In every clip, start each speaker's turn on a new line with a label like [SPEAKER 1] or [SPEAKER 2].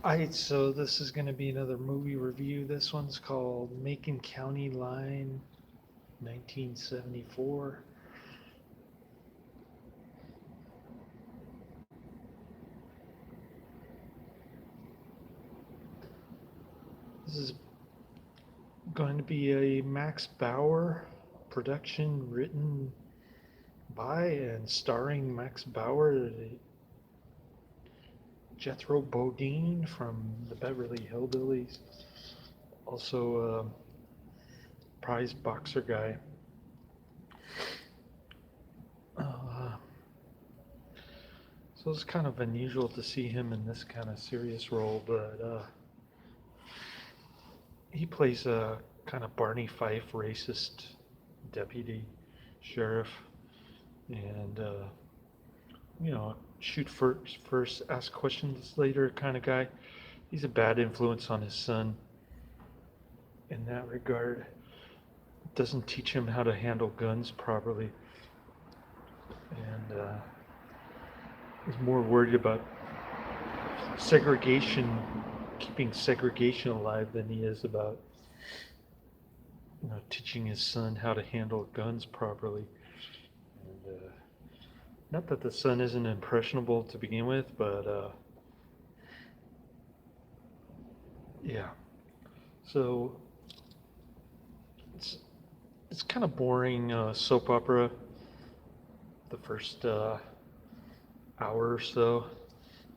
[SPEAKER 1] Alright, so this is going to be another movie review. This one's called Macon County Line 1974. This is going to be a Max Bauer production written by and starring Max Bauer, Jethro Bodine from the Beverly Hillbillies, also a prize boxer guy. Uh, so it's kind of unusual to see him in this kind of serious role, but he plays a kind of Barney Fife racist deputy sheriff, and shoot first, ask questions later kind of guy. He's a bad influence on his son in that regard. Doesn't teach him how to handle guns properly, and is more worried about segregation, keeping segregation alive, than he is about teaching his son how to handle guns properly. And not that the son isn't impressionable to begin with, but yeah. So it's kind of boring soap opera. The first hour or so.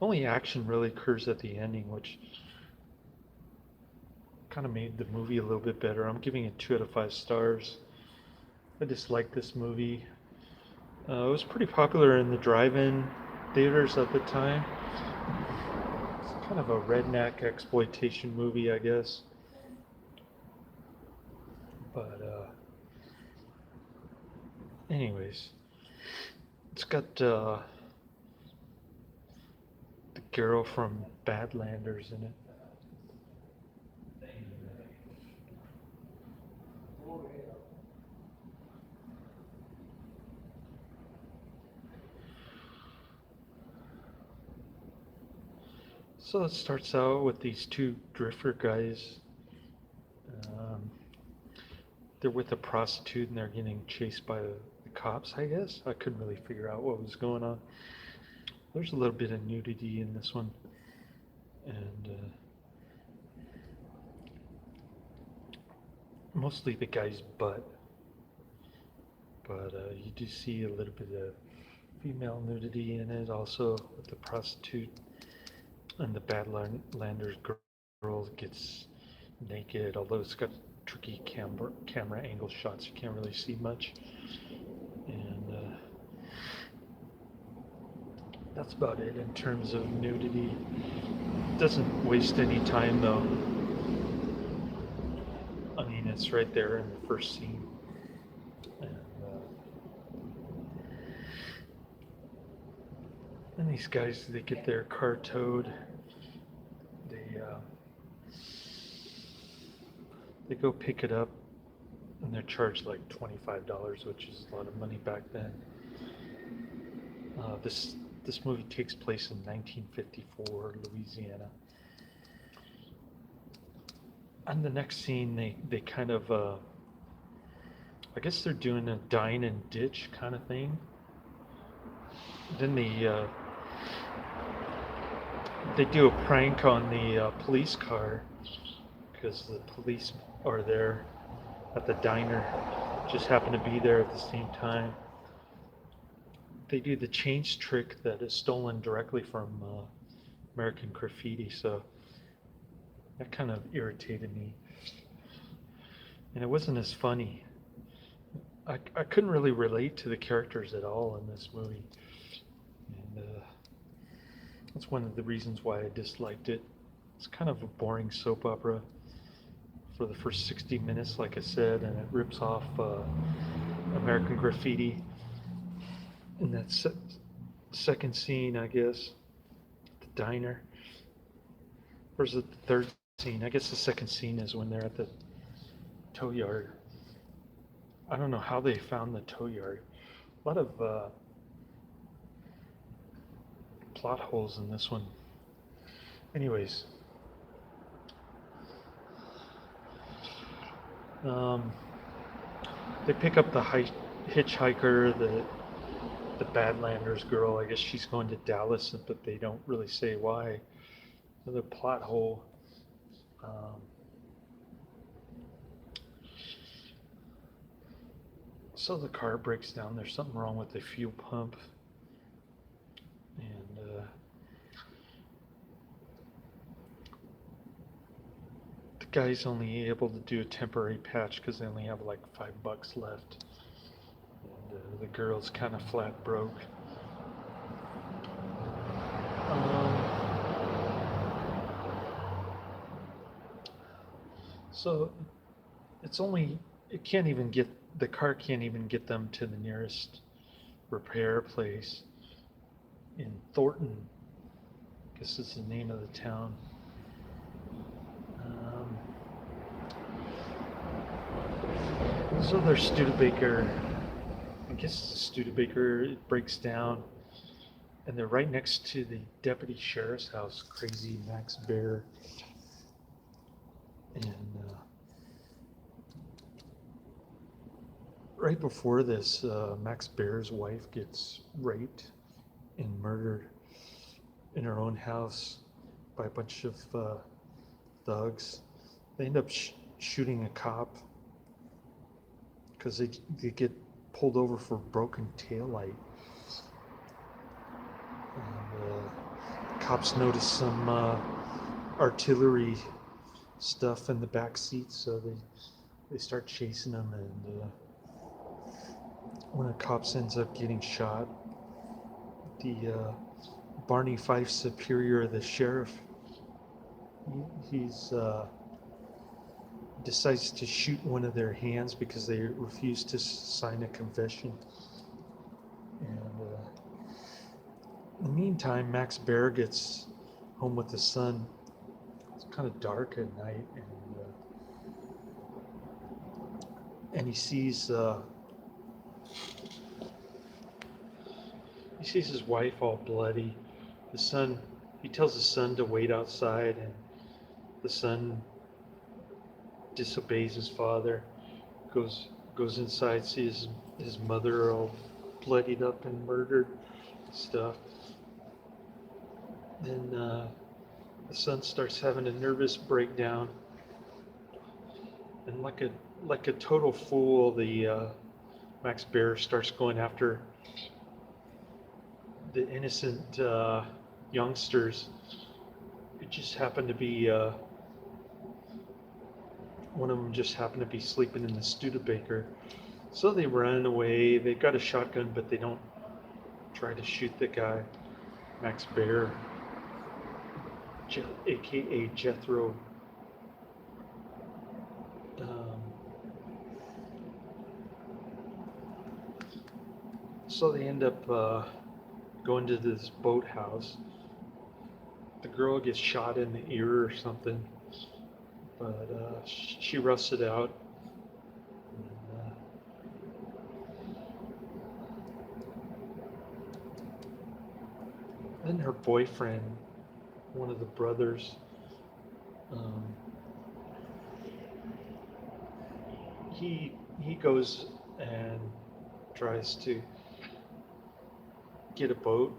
[SPEAKER 1] Only action really occurs at the ending, which kind of made the movie a little bit better. I'm giving it 2 out of 5 stars. I just like this movie. It was pretty popular in the drive-in theaters at the time. It's kind of a redneck exploitation movie, I guess. But anyways, it's got the girl from Badlanders in it. So it starts out with these two drifter guys. Um, they're with a prostitute and they're getting chased by the cops, I guess. I couldn't really figure out what was going on. There's a little bit of nudity in this one. And mostly the guy's butt. But you do see a little bit of female nudity in it also with the prostitute. And the Badlanders girl gets naked, although it's got tricky camera angle shots. You can't really see much. And that's about it in terms of nudity. Doesn't waste any time though. I mean, it's right there in the first scene. And these guys, they get their car towed. They go pick it up, and they're charged like $25, which is a lot of money back then. This movie takes place in 1954, Louisiana. And the next scene, they kind of, I guess they're doing a dine and ditch kind of thing. Then they do a prank on the police car because the police are there at the diner, just happen to be there at the same time. They do the change trick that is stolen directly from American Graffiti, so that kind of irritated me. And it wasn't as funny. I couldn't really relate to the characters at all in this movie. And that's one of the reasons why I disliked it. It's kind of a boring soap opera for the first 60 minutes, like I said, and it rips off American Graffiti in that second scene, I guess, the diner. Or is it the third scene? I guess the second scene is when they're at the tow yard. I don't know how they found the tow yard. A lot of plot holes in this one. Anyways, Um, they pick up the hitchhiker, the Badlanders girl. I guess she's going to Dallas, but they don't really say why. Another plot hole. Um, so the car breaks down. There's something wrong with the fuel pump, and the guy's only able to do a temporary patch because they only have like $5 left. And the girl's kind of flat broke. So it's only, it can't even get, the car can't even get them to the nearest repair place in Thornton. I guess is the name of the town. So there's Studebaker. I guess it's Studebaker. It breaks down, and they're right next to the deputy sheriff's house, crazy Max Baer. And right before this, Max Baer's wife gets raped and murdered in her own house by a bunch of thugs. They end up shooting a cop because they get pulled over for broken taillight. And cops notice some artillery stuff in the back seat, so they start chasing them, and one of the cops ends up getting shot. The Barney Fife superior, the sheriff, he's decides to shoot one of their hands because they refuse to sign a confession. And in the meantime, Max Baer gets home with the son. It's kind of dark at night, and he sees his wife all bloody. The son, he tells his son to wait outside, and the son disobeys his father, goes inside, sees his mother all bloodied up and murdered and stuff. Then the son starts having a nervous breakdown, and like a total fool, the Max Baer starts going after the innocent youngsters. It just happened to be one of them just happened to be sleeping in the Studebaker. So they run away. They've got a shotgun, but they don't try to shoot the guy, Max Baer, aka Jethro. So they end up going to this boathouse. The girl gets shot in the ear or something, but she roughs it out. Then her boyfriend, one of the brothers, he goes and tries to get a boat.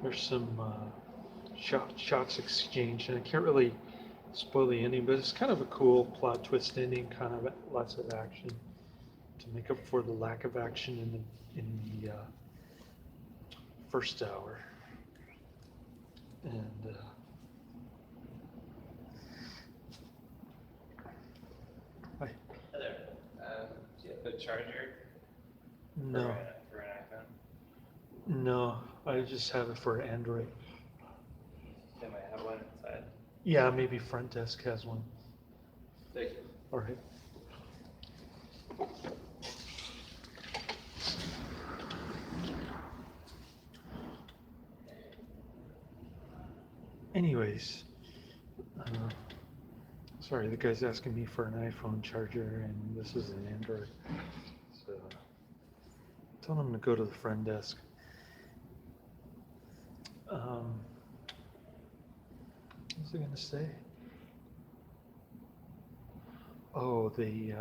[SPEAKER 1] There's some shots exchanged, and I can't really spoil the ending, but it's kind of a cool plot twist ending, kind of lots of action to make up for the lack of action in the first hour. And hi.
[SPEAKER 2] Hi there. Do you have a charger?
[SPEAKER 1] No.
[SPEAKER 2] For an iPhone?
[SPEAKER 1] No, I just have it for Android.
[SPEAKER 2] They might have one inside.
[SPEAKER 1] Yeah, maybe front desk has one.
[SPEAKER 2] Thank you.
[SPEAKER 1] All right. Anyways, sorry, the guy's asking me for an iPhone charger, and this is an Android. So, tell him to go to the front desk. What was I gonna say? Oh, the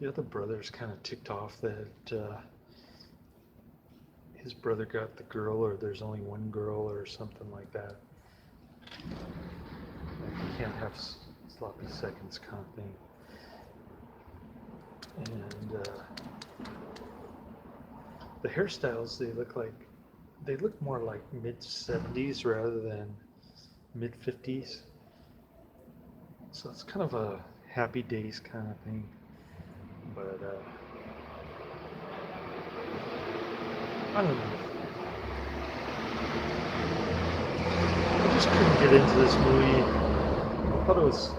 [SPEAKER 1] other brother's kind of ticked off that his brother got the girl, or there's only one girl, or something like that. Like you can't have sloppy seconds kind of thing. And the hairstyles, they look more like mid 70s rather than mid 50s. So it's kind of a Happy Days kind of thing. But I don't know. I just couldn't get into this movie. I thought it was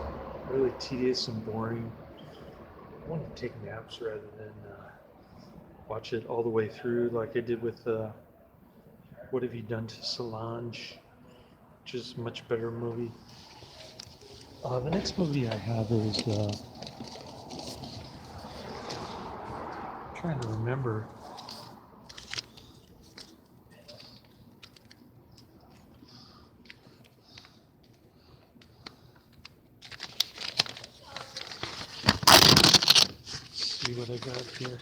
[SPEAKER 1] really tedious and boring. I wanted to take naps rather than watch it all the way through like I did with What Have You Done to Solange, which is a much better movie. The next movie I have is trying to remember. Let's see what I got here.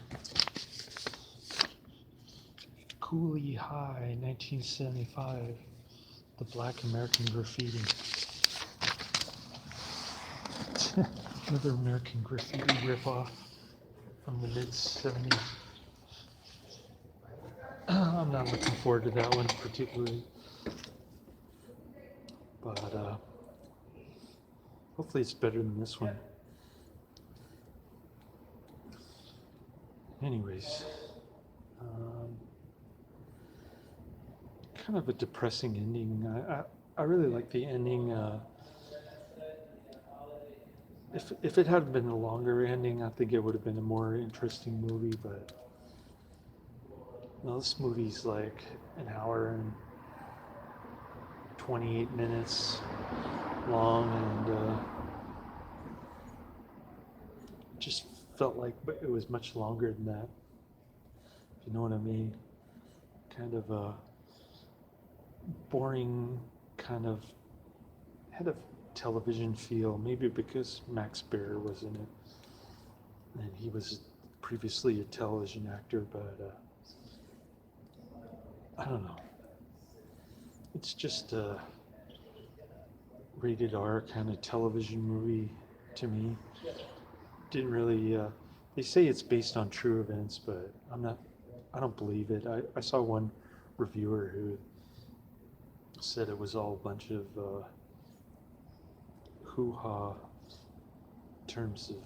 [SPEAKER 1] Cooley High, 1975. The Black American Graffiti. Another American Graffiti ripoff from the mid 70s. I'm not looking forward to that one particularly. But hopefully it's better than this one. Anyways, kind of a depressing ending. I really like the ending. If it had been a longer ending, I think it would have been a more interesting movie. But no, this movie's like an hour and 28 minutes long, and just felt like it was much longer than that. If you know what I mean. Kind of a boring, kind of had a television feel, maybe because Max Baer was in it, and he was previously a television actor, but I don't know. It's just a rated R kind of television movie to me. Didn't really, they say it's based on true events, but I don't believe it. I saw one reviewer who said it was all a bunch of hoo-ha in terms of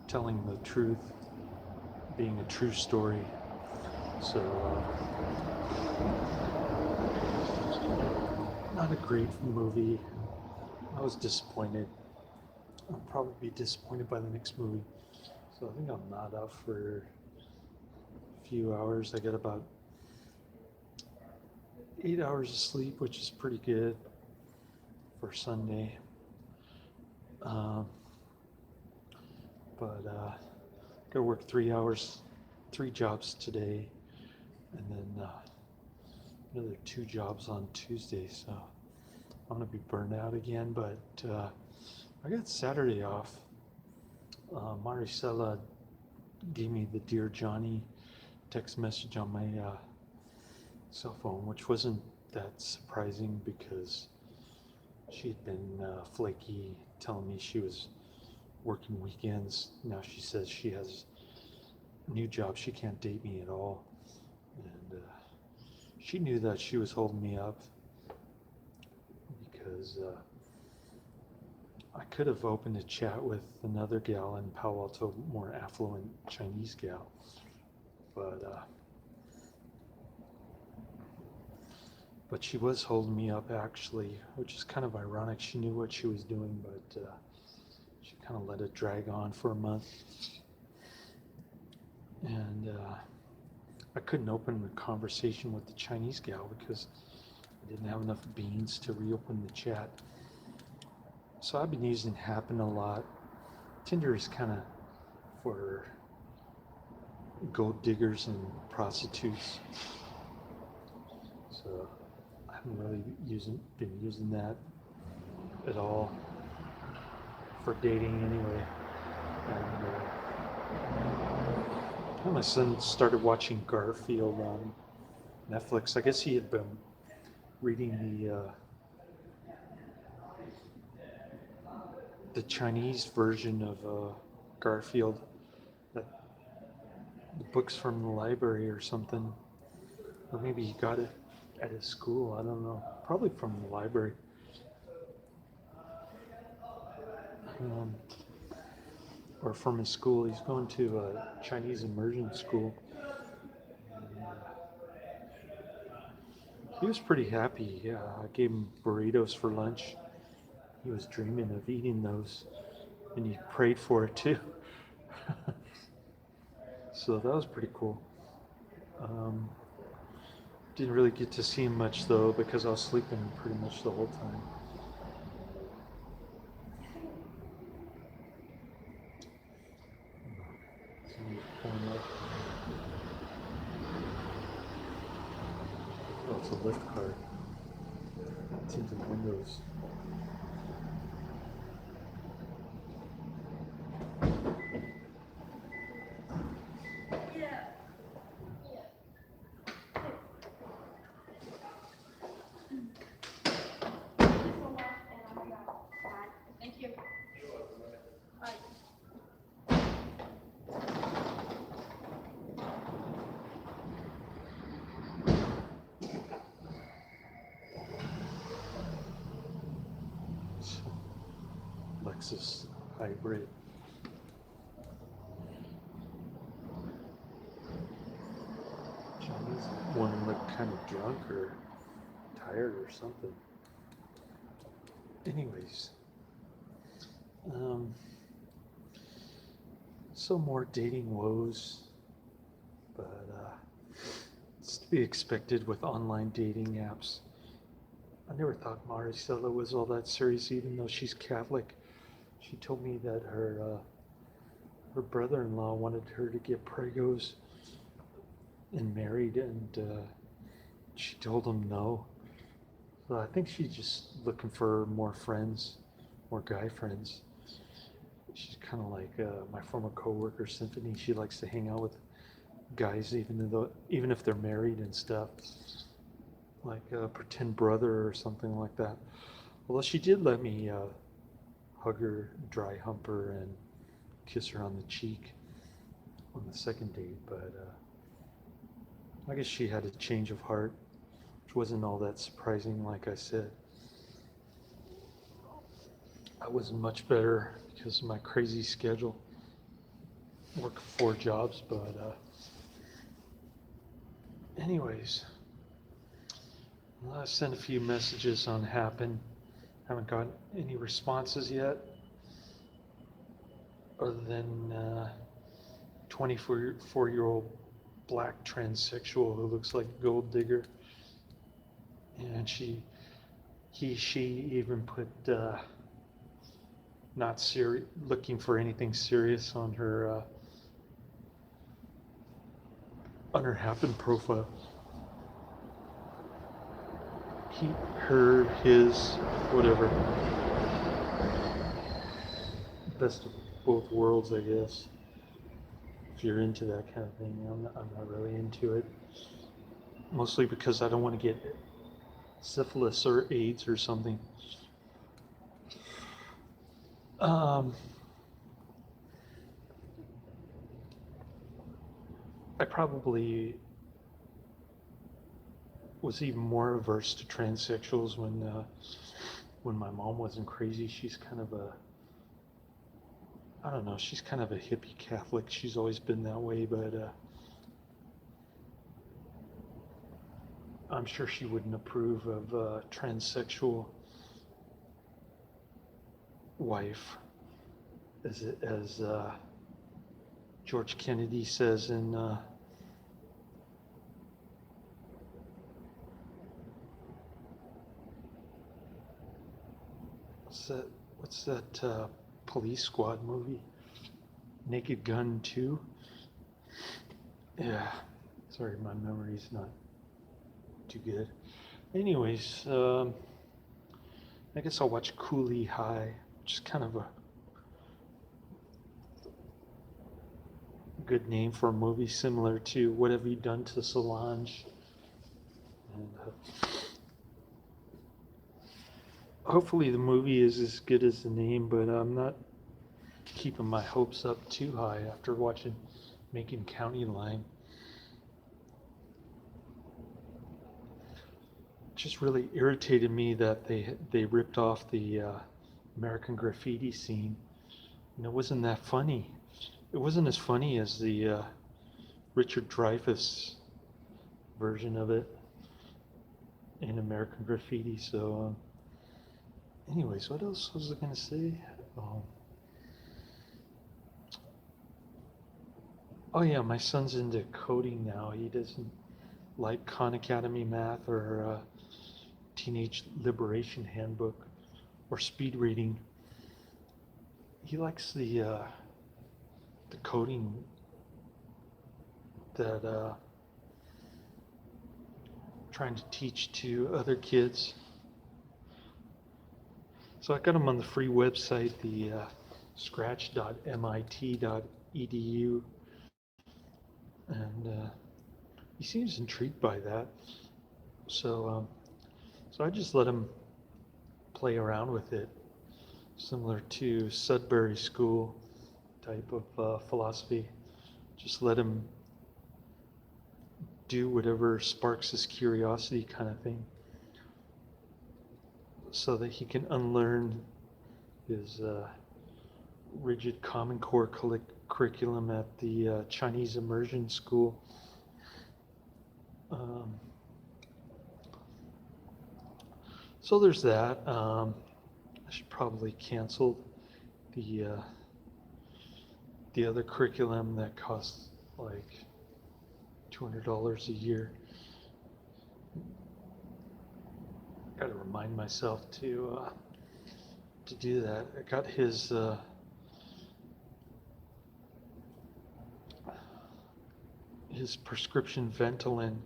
[SPEAKER 1] telling the truth, being a true story. So, not a great movie. I was disappointed. I'll probably be disappointed by the next movie. So I think I'm not up for a few hours. I got about 8 hours of sleep, which is pretty good for Sunday. But gotta work 3 hours, 3 jobs today, and then another 2 jobs on Tuesday. So I'm gonna be burned out again. But I got Saturday off. Maricela gave me the Dear Johnny text message on my cell phone, which wasn't that surprising because she had been flaky, telling me she was working weekends. Now she says she has a new job. She can't date me at all. And she knew that she was holding me up because I could have opened a chat with another gal in Palo Alto, more affluent Chinese gal. But she was holding me up actually, which is kind of ironic. She knew what she was doing, but she kind of let it drag on for a month. And I couldn't open a conversation with the Chinese gal because I didn't have enough beans to reopen the chat. So I've been using Happen a lot. Tinder is kind of for gold diggers and prostitutes. So I haven't really been using that at all. for dating anyway. And my son started watching Garfield on Netflix. I guess he had been reading the Chinese version of Garfield, that the books from the library or something, or maybe he got it at his school. I don't know. Probably from the library. Or from his school. He's going to a Chinese immersion school. He was pretty happy. Yeah, I gave him burritos for lunch. He was dreaming of eating those, and he prayed for it too. So that was pretty cool. Didn't really get to see him much though because I was sleeping pretty much the whole time. Oh, it's a lift car. Tinted windows.
[SPEAKER 3] Thank you.
[SPEAKER 1] Lexus hybrid. Chinese one looked kind of drunk or tired or something. Anyways, some more dating woes, but it's to be expected with online dating apps. I never thought Maricela was all that serious, even though she's Catholic. She told me that her brother-in-law wanted her to get pregos and married, and she told him no. So I think she's just looking for more friends, more guy friends. She's kind of like my former coworker, Symphony. She likes to hang out with guys, even if they're married and stuff, like a pretend brother or something like that. Although she did let me hug her, dry hump her, and kiss her on the cheek on the second date, but I guess she had a change of heart, which wasn't all that surprising, like I said. I wasn't much better because of my crazy schedule, working 4 jobs, but anyways, I sent a few messages on Happen. Haven't gotten any responses yet, other than 24-year-old black transsexual who looks like a gold digger, and she even put not serious, looking for anything serious on her Happen profile. He, her, his, whatever. Best of both worlds, I guess. If you're into that kind of thing, I'm not really into it. Mostly because I don't want to get syphilis or AIDS or something. I probably was even more averse to transsexuals when my mom wasn't crazy. She's kind of I don't know, she's kind of a hippie Catholic. She's always been that way, but I'm sure she wouldn't approve of a transsexual wife, as George Kennedy says in what's that Police Squad movie? Naked Gun 2? Yeah, sorry, my memory's not too good. Anyways, I guess I'll watch Coolie High, which is kind of a good name for a movie similar to What Have You Done to Solange? And hopefully the movie is as good as the name, but I'm not keeping my hopes up too high after watching Macon County Line. It just really irritated me that they ripped off the American Graffiti scene, and it wasn't that funny. It wasn't as funny as the Richard Dreyfuss version of it in American Graffiti. So, anyways, what else was I gonna say? Oh yeah, my son's into coding now. He doesn't like Khan Academy math or Teenage Liberation Handbook or speed reading. He likes the coding that trying to teach to other kids. So I got him on the free website, the scratch.mit.edu, and he seems intrigued by that. So I just let him play around with it, similar to Sudbury School type of philosophy. Just let him do whatever sparks his curiosity, kind of thing, so that he can unlearn his rigid Common Core curriculum at the Chinese immersion school. So there's that. I should probably cancel the other curriculum that costs like $200 a year. Got to remind myself to do that. I got his prescription Ventolin,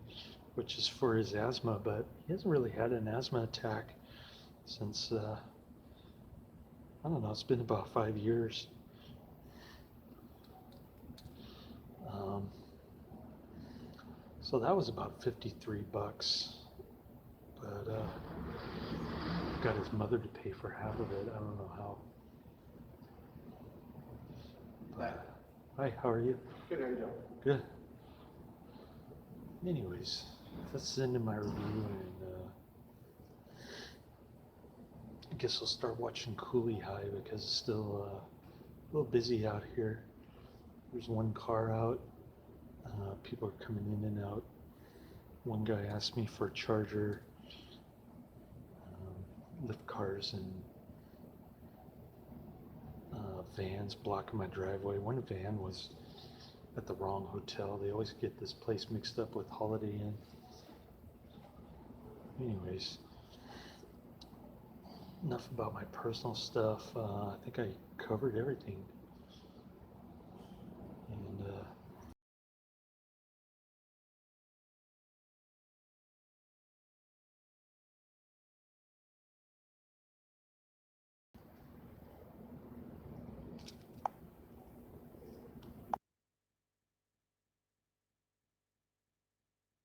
[SPEAKER 1] which is for his asthma, but he hasn't really had an asthma attack since I don't know. It's been about 5 years. So that was about $53, but got his mother to pay for half of it. I don't know how. But, hi, how are you?
[SPEAKER 3] Good, how you doing?
[SPEAKER 1] Good. Anyways, that's the end of my review, and I guess I'll start watching Coolie High because it's still a little busy out here. There's one car out. People are coming in and out. One guy asked me for a charger. Lift cars and vans blocking my driveway. One van was at the wrong hotel. They always get this place mixed up with Holiday Inn. Anyways, enough about my personal stuff. I think I covered everything.